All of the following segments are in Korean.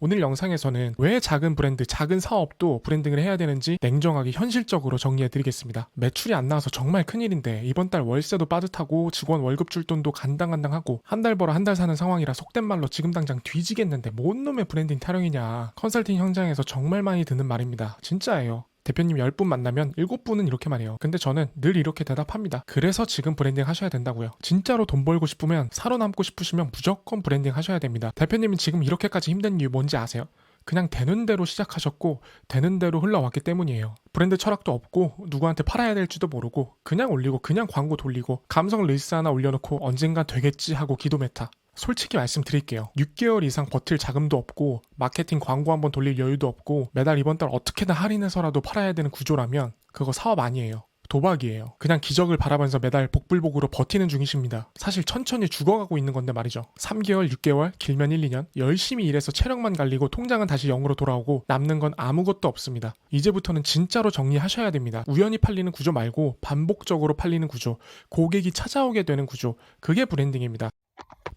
오늘 영상에서는 왜 작은 브랜드, 작은 사업도 브랜딩을 해야 되는지 냉정하게 현실적으로 정리해드리겠습니다. 매출이 안 나와서 정말 큰일인데 이번 달 월세도 빠듯하고 직원 월급 줄 돈도 간당간당하고 한 달 벌어 한 달 사는 상황이라 속된 말로 지금 당장 뒤지겠는데 뭔 놈의 브랜딩 타령이냐. 컨설팅 현장에서 정말 많이 듣는 말입니다. 진짜예요. 대표님 10분 만나면 7분은 이렇게 말해요. 근데 저는 늘 이렇게 대답합니다. 그래서 지금 브랜딩 하셔야 된다고요. 진짜로 돈 벌고 싶으면 살아남고 싶으시면 무조건 브랜딩 하셔야 됩니다. 대표님은 지금 이렇게까지 힘든 이유 뭔지 아세요? 그냥 되는 대로 시작하셨고 되는 대로 흘러왔기 때문이에요. 브랜드 철학도 없고 누구한테 팔아야 될지도 모르고 그냥 올리고 그냥 광고 돌리고 감성 릴스 하나 올려놓고 언젠간 되겠지 하고 기도 메타. 솔직히 말씀드릴게요. 6개월 이상 버틸 자금도 없고 마케팅 광고 한번 돌릴 여유도 없고 매달 이번 달 어떻게든 할인해서라도 팔아야 되는 구조라면 그거 사업 아니에요. 도박이에요. 그냥 기적을 바라면서 매달 복불복으로 버티는 중이십니다. 사실 천천히 죽어가고 있는 건데 말이죠. 3개월, 6개월, 길면 1, 2년 열심히 일해서 체력만 갈리고 통장은 다시 0으로 돌아오고 남는 건 아무것도 없습니다. 이제부터는 진짜로 정리하셔야 됩니다. 우연히 팔리는 구조 말고 반복적으로 팔리는 구조, 고객이 찾아오게 되는 구조, 그게 브랜딩입니다.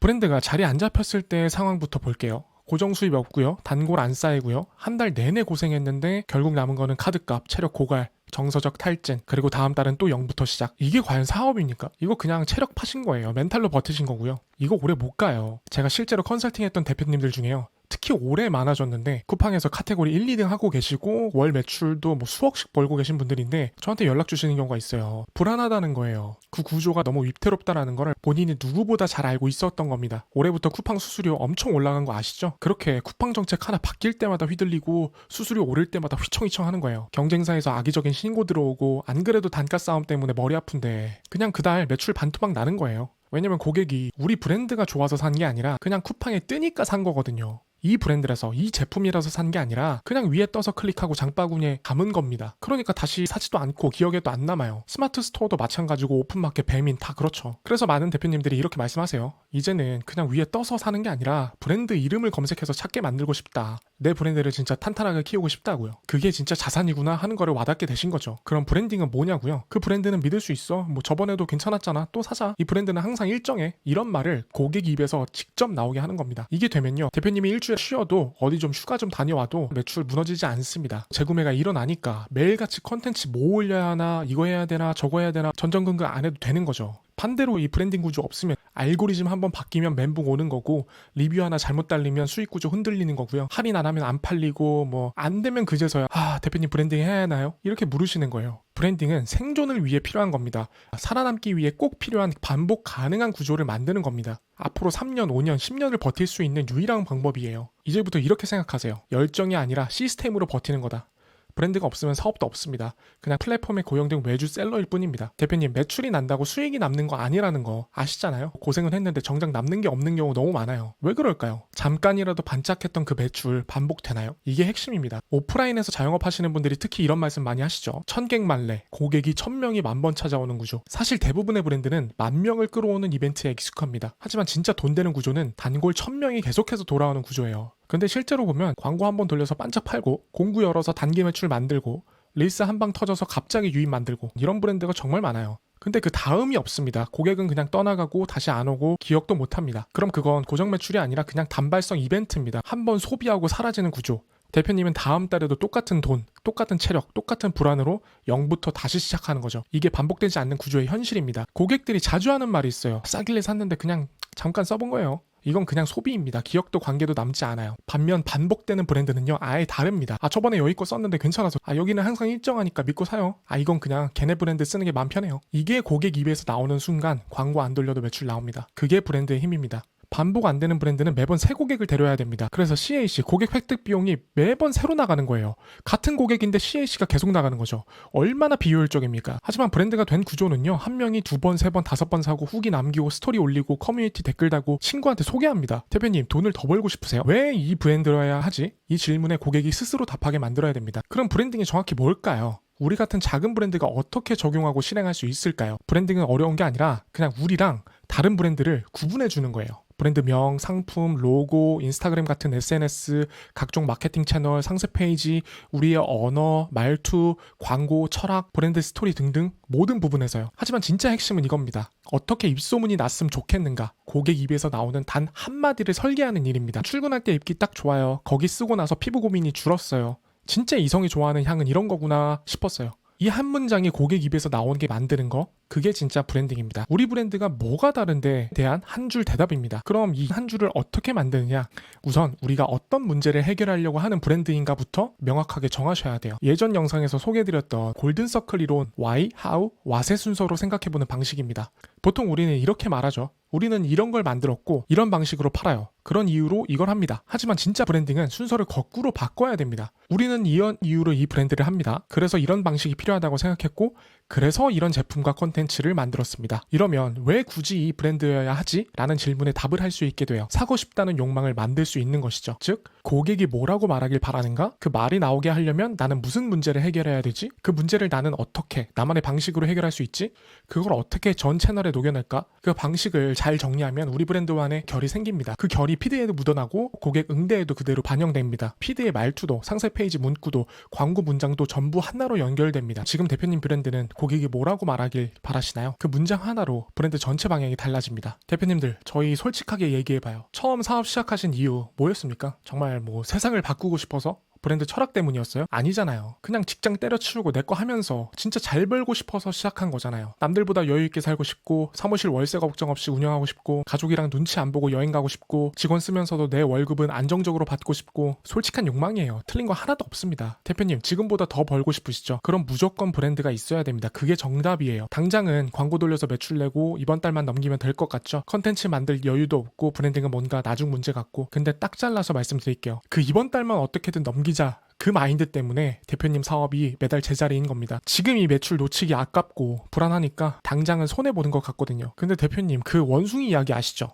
브랜드가 자리 안 잡혔을 때의 상황부터 볼게요. 고정 수입이 없고요. 단골 안 쌓이고요. 한 달 내내 고생했는데 결국 남은 거는 카드값, 체력 고갈, 정서적 탈진, 그리고 다음 달은 또 0부터 시작. 이게 과연 사업입니까? 이거 그냥 체력 파신 거예요. 멘탈로 버티신 거고요. 이거 오래 못 가요. 제가 실제로 컨설팅했던 대표님들 중에요. 특히 올해 많아졌는데 쿠팡에서 카테고리 1, 2등 하고 계시고 월 매출도 뭐 수억씩 벌고 계신 분들인데 저한테 연락 주시는 경우가 있어요. 불안하다는 거예요. 그 구조가 너무 위태롭다라는 거를 본인이 누구보다 잘 알고 있었던 겁니다. 올해부터 쿠팡 수수료 엄청 올라간 거 아시죠? 그렇게 쿠팡 정책 하나 바뀔 때마다 휘둘리고 수수료 오를 때마다 휘청휘청 하는 거예요. 경쟁사에서 악의적인 신고 들어오고 안 그래도 단가 싸움 때문에 머리 아픈데 그냥 그달 매출 반토막 나는 거예요. 왜냐면 고객이 우리 브랜드가 좋아서 산 게 아니라 그냥 쿠팡에 뜨니까 산 거거든요. 이 브랜드라서 이 제품이라서 산 게 아니라 그냥 위에 떠서 클릭하고 장바구니에 담은 겁니다. 그러니까 다시 사지도 않고 기억에도 안 남아요. 스마트 스토어도 마찬가지고 오픈마켓, 배민 다 그렇죠. 그래서 많은 대표님들이 이렇게 말씀하세요. 이제는 그냥 위에 떠서 사는 게 아니라 브랜드 이름을 검색해서 찾게 만들고 싶다. 내 브랜드를 진짜 탄탄하게 키우고 싶다고요. 그게 진짜 자산이구나 하는 거를 와닿게 되신 거죠. 그럼 브랜딩은 뭐냐고요? 그 브랜드는 믿을 수 있어. 뭐 저번에도 괜찮았잖아. 또 사자. 이 브랜드는 항상 일정해. 이런 말을 고객 입에서 직접 나오게 하는 겁니다. 이게 되면요. 대표님이 일주일 쉬어도 어디 좀 휴가 좀 다녀와도 매출 무너지지 않습니다. 재구매가 일어나니까 매일같이 컨텐츠 뭐 올려야 하나, 이거 해야 되나, 저거 해야 되나 전전긍긍 안 해도 되는 거죠. 반대로 이 브랜딩 구조 없으면 알고리즘 한번 바뀌면 멘붕 오는 거고 리뷰 하나 잘못 달리면 수익 구조 흔들리는 거고요. 할인 안 하면 안 팔리고 뭐 안 되면 그제서야 대표님 브랜딩 해야 하나요? 이렇게 물으시는 거예요. 브랜딩은 생존을 위해 필요한 겁니다. 살아남기 위해 꼭 필요한 반복 가능한 구조를 만드는 겁니다. 앞으로 3년, 5년, 10년을 버틸 수 있는 유일한 방법이에요. 이제부터 이렇게 생각하세요. 열정이 아니라 시스템으로 버티는 거다. 브랜드가 없으면 사업도 없습니다. 그냥 플랫폼에 고용된 외주 셀러일 뿐입니다. 대표님 매출이 난다고 수익이 남는 거 아니라는 거 아시잖아요. 고생은 했는데 정작 남는 게 없는 경우 너무 많아요. 왜 그럴까요? 잠깐이라도 반짝했던 그 매출 반복되나요? 이게 핵심입니다. 오프라인에서 자영업 하시는 분들이 특히 이런 말씀 많이 하시죠. 천객만래, 고객이 1000명이 10,000번 찾아오는 구조. 사실 대부분의 브랜드는 10,000명을 끌어오는 이벤트에 익숙합니다. 하지만 진짜 돈 되는 구조는 단골 1000명이 계속해서 돌아오는 구조예요. 근데 실제로 보면 광고 한번 돌려서 반짝 팔고 공구 열어서 단기 매출 만들고 릴스 한 방 터져서 갑자기 유입 만들고 이런 브랜드가 정말 많아요. 근데 그 다음이 없습니다. 고객은 그냥 떠나가고 다시 안 오고 기억도 못합니다. 그럼 그건 고정 매출이 아니라 그냥 단발성 이벤트입니다. 한번 소비하고 사라지는 구조. 대표님은 다음 달에도 똑같은 돈, 똑같은 체력, 똑같은 불안으로 0부터 다시 시작하는 거죠. 이게 반복되지 않는 구조의 현실입니다. 고객들이 자주 하는 말이 있어요. 싸길래 샀는데 그냥 잠깐 써본 거예요. 이건 그냥 소비입니다. 기억도 관계도 남지 않아요. 반면 반복되는 브랜드는요 아예 다릅니다. 저번에 여기 거 썼는데 괜찮아서 여기는 항상 일정하니까 믿고 사요. 이건 그냥 걔네 브랜드 쓰는 게 마음 편해요. 이게 고객 입에서 나오는 순간 광고 안 돌려도 매출 나옵니다. 그게 브랜드의 힘입니다. 반복 안 되는 브랜드는 매번 새 고객을 데려야 됩니다. 그래서 CAC, 고객 획득 비용이 매번 새로 나가는 거예요. 같은 고객인데 CAC가 계속 나가는 거죠. 얼마나 비효율적입니까? 하지만 브랜드가 된 구조는요. 한 명이 2번, 3번, 5번 사고 후기 남기고 스토리 올리고 커뮤니티 댓글 달고 친구한테 소개합니다. 대표님 돈을 더 벌고 싶으세요? 왜 이 브랜드여야 하지? 이 질문에 고객이 스스로 답하게 만들어야 됩니다. 그럼 브랜딩이 정확히 뭘까요? 우리 같은 작은 브랜드가 어떻게 적용하고 실행할 수 있을까요? 브랜딩은 어려운 게 아니라 그냥 우리랑 다른 브랜드를 구분해 주는 거예요. 브랜드명, 상품, 로고, 인스타그램 같은 SNS, 각종 마케팅 채널, 상세 페이지, 우리의 언어, 말투, 광고, 철학, 브랜드 스토리 등등 모든 부분에서요. 하지만 진짜 핵심은 이겁니다. 어떻게 입소문이 났으면 좋겠는가? 고객 입에서 나오는 단 한마디를 설계하는 일입니다. 출근할 때 입기 딱 좋아요. 거기 쓰고 나서 피부 고민이 줄었어요. 진짜 이성이 좋아하는 향은 이런 거구나 싶었어요. 이 한 문장이 고객 입에서 나오는 게 만드는 거, 그게 진짜 브랜딩입니다. 우리 브랜드가 뭐가 다른데 대한 한 줄 대답입니다. 그럼 이 한 줄을 어떻게 만드느냐? 우선 우리가 어떤 문제를 해결하려고 하는 브랜드인가부터 명확하게 정하셔야 돼요. 예전 영상에서 소개해드렸던 골든서클 이론 Why, How, What의 순서로 생각해보는 방식입니다. 보통 우리는 이렇게 말하죠. 우리는 이런 걸 만들었고 이런 방식으로 팔아요. 그런 이유로 이걸 합니다. 하지만 진짜 브랜딩은 순서를 거꾸로 바꿔야 됩니다. 우리는 이런 이유로 이 브랜드를 합니다. 그래서 이런 방식이 필요하다고 생각했고 그래서 이런 제품과 콘텐츠를 만들었습니다. 이러면 왜 굳이 이 브랜드여야 하지? 라는 질문에 답을 할 수 있게 돼요. 사고 싶다는 욕망을 만들 수 있는 것이죠. 즉 고객이 뭐라고 말하길 바라는가? 그 말이 나오게 하려면 나는 무슨 문제를 해결해야 되지? 그 문제를 나는 어떻게 나만의 방식으로 해결할 수 있지? 그걸 어떻게 전 채널에 녹여낼까? 그 방식을 잘 정리하면 우리 브랜드와의 결이 생깁니다. 그 결이 피드에도 묻어나고 고객 응대에도 그대로 반영됩니다. 피드의 말투도 상세 페이지 문구도 광고 문장도 전부 하나로 연결됩니다. 지금 대표님 브랜드는 고객이 뭐라고 말하길 바라시나요? 그 문장 하나로 브랜드 전체 방향이 달라집니다. 대표님들 저희 솔직하게 얘기해봐요. 처음 사업 시작하신 이유 뭐였습니까? 정말 뭐 세상을 바꾸고 싶어서? 브랜드 철학 때문이었어요? 아니잖아요. 그냥 직장 때려치우고 내 거 하면서 진짜 잘 벌고 싶어서 시작한 거잖아요. 남들보다 여유있게 살고 싶고 사무실 월세 걱정 없이 운영하고 싶고 가족이랑 눈치 안 보고 여행 가고 싶고 직원 쓰면서도 내 월급은 안정적으로 받고 싶고 솔직한 욕망이에요. 틀린 거 하나도 없습니다. 대표님 지금보다 더 벌고 싶으시죠? 그럼 무조건 브랜드가 있어야 됩니다. 그게 정답이에요. 당장은 광고 돌려서 매출 내고 이번 달만 넘기면 될 것 같죠? 컨텐츠 만들 여유도 없고 브랜딩은 뭔가 나중 문제 같고 근데 딱 잘라서 말씀드릴게요. 그 이번 달만 어떻게든 넘기자 그 마인드 때문에 대표님 사업이 매달 제자리인 겁니다. 지금 이 매출 놓치기 아깝고 불안하니까 당장은 손해보는 것 같거든요. 근데 대표님 그 원숭이 이야기 아시죠?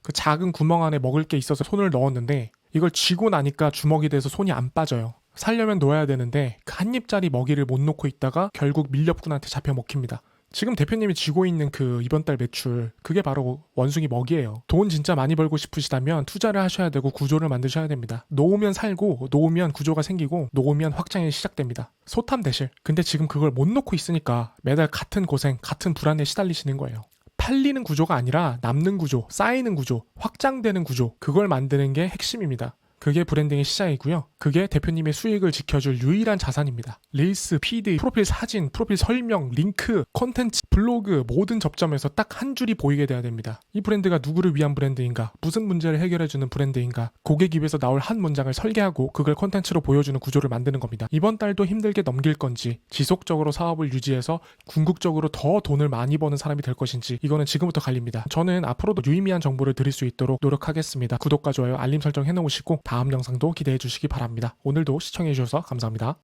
그 작은 구멍 안에 먹을 게 있어서 손을 넣었는데 이걸 쥐고 나니까 주먹이 돼서 손이 안 빠져요. 살려면 놓아야 되는데 그 한 입짜리 먹이를 못 놓고 있다가 결국 밀렵꾼한테 잡혀 먹힙니다. 지금 대표님이 쥐고 있는 그 이번 달 매출 그게 바로 원숭이 먹이에요. 돈 진짜 많이 벌고 싶으시다면 투자를 하셔야 되고 구조를 만드셔야 됩니다. 놓으면 살고 놓으면 구조가 생기고 놓으면 확장이 시작됩니다. 소탐대실. 근데 지금 그걸 못 놓고 있으니까 매달 같은 고생 같은 불안에 시달리시는 거예요. 팔리는 구조가 아니라 남는 구조, 쌓이는 구조, 확장되는 구조 그걸 만드는 게 핵심입니다. 그게 브랜딩의 시작이고요. 그게 대표님의 수익을 지켜줄 유일한 자산입니다. 릴스, 피드, 프로필 사진, 프로필 설명, 링크, 콘텐츠, 블로그 모든 접점에서 딱 한 줄이 보이게 돼야 됩니다. 이 브랜드가 누구를 위한 브랜드인가? 무슨 문제를 해결해주는 브랜드인가? 고객 입에서 나올 한 문장을 설계하고 그걸 콘텐츠로 보여주는 구조를 만드는 겁니다. 이번 달도 힘들게 넘길 건지 지속적으로 사업을 유지해서 궁극적으로 더 돈을 많이 버는 사람이 될 것인지 이거는 지금부터 갈립니다. 저는 앞으로도 유의미한 정보를 드릴 수 있도록 노력하겠습니다. 구독과 좋아요, 알림 설정 해놓으시고 다음 영상도 기대해 주시기 바랍니다. 오늘도 시청해 주셔서 감사합니다.